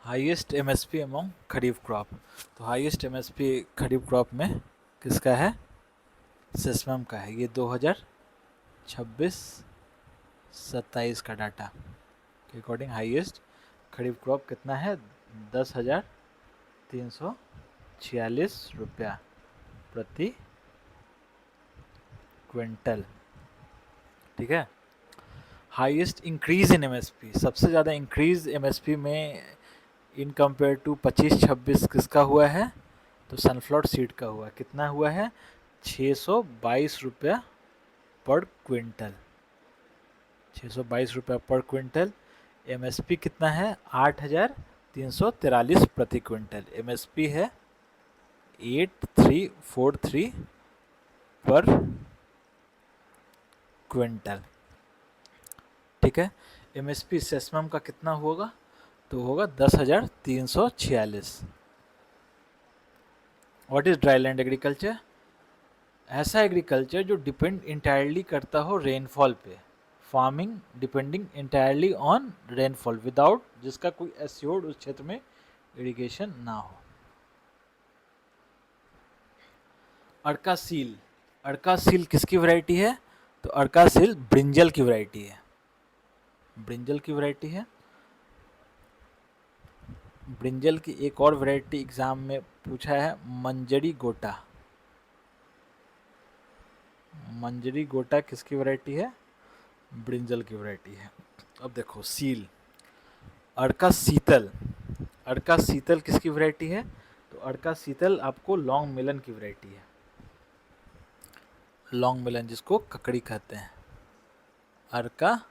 Highest MSP among खरीफ crop. तो highest MSP खरीफ crop में किसका है? सेसमम का है। ये 2026-27 का डाटा के अकॉर्डिंग हाईएस्ट खरीफ क्रॉप कितना है? 10,346 रुपया प्रति क्विंटल। ठीक है। हाईएस्ट इंक्रीज इन एमएसपी, सबसे ज़्यादा इंक्रीज एमएसपी में इन कंपेयर टू 25-26 किसका हुआ है? तो सनफ्लावर सीड का हुआ। कितना हुआ है? 622 रुपया पर क्विंटल। 622 रुपया पर क्विंटल। एमएसपी कितना है? 8,343 प्रति क्विंटल। एमएसपी है 8343 पर क्विंटल। ठीक है। एमएसपी सेसमम का कितना होगा? तो होगा 10,346। What is dryland agriculture? ऐसा एग्रीकल्चर जो डिपेंड इंटायरली करता हो रेनफॉल पे। Farming depending entirely on rainfall, without जिसका कोई एस्योर्ड उस क्षेत्र में इरिगेशन ना हो। अर्कासील, अर्कासील किसकी वैरायटी है? तो अर्कासील ब्रिंजल की वैरायटी है। ब्रिंजल की वैरायटी है। ब्रिंजल की एक और वैरायटी एग्जाम में पूछा है, मंजरी गोटा। मंजरी गोटा किसकी वैरायटी है? ब्रिंजल की वैरायटी है। अब देखो सील, अर्का शीतल। अर्का शीतल किसकी वैरायटी है? तो अर्का शीतल आपको लॉन्ग मेलन की वैरायटी है। लॉन्ग मेलन जिसको ककड़ी कहते हैं, अर्का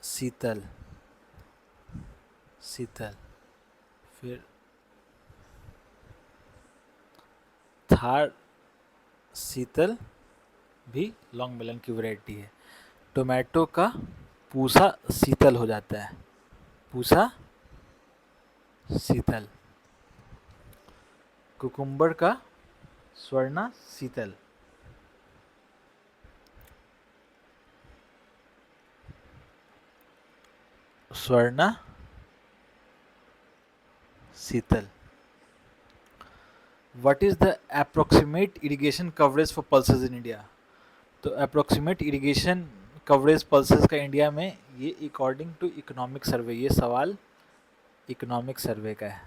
शीतल। शीतल फिर थार शीतल भी लॉन्ग मेलन की वैरायटी है। टोमेटो का पूसा शीतल हो जाता है, पूसा शीतल। कुकुम्बर का Swarna Sheetal. Swarna Sheetal. What is the approximate irrigation coverage for pulses in India? तो अप्रोक्सीमेट इरिगेशन कवरेज पल्सेस का इंडिया में, ये अकॉर्डिंग टू इकोनॉमिक सर्वे, ये सवाल इकोनॉमिक सर्वे का है।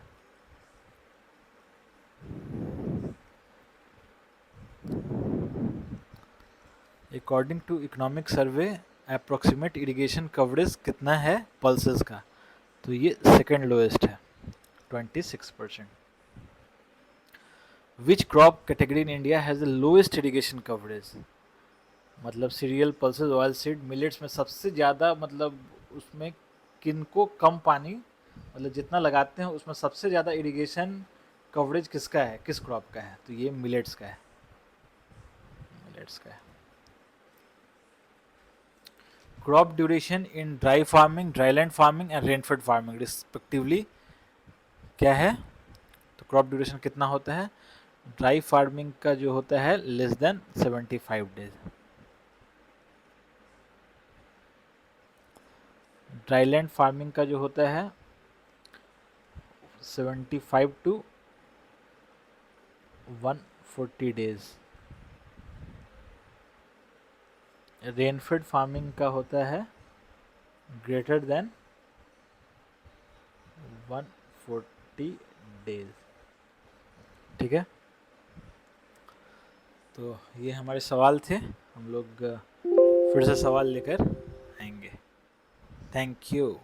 According to economic survey approximate irrigation coverage कितना है पल्सेस का? तो ये सेकेंड लोएस्ट है, 26%। Which crop category in India has the lowest irrigation coverage? मतलब cereal, pulses, oil seed, millets में सबसे ज़्यादा, मतलब उसमें किनको कम पानी, मतलब जितना लगाते हैं उसमें सबसे ज़्यादा इरिगेशन कवरेज किसका है, किस क्रॉप का है? तो ये मिलेट्स का है। मिलेट्स का है। Crop duration in dry farming, dryland farming and rainfed farming respectively क्या है? तो क्रॉप ड्यूरेशन कितना होता है? ड्राई फार्मिंग का जो होता है less than 75 days. Dryland farming का जो होता है 75 टू 140 डेज। रेनफेड फार्मिंग का होता है ग्रेटर देन 140 डेज। ठीक है। तो ये हमारे सवाल थे, हम लोग फिर से सवाल लेकर आएंगे। Thank you.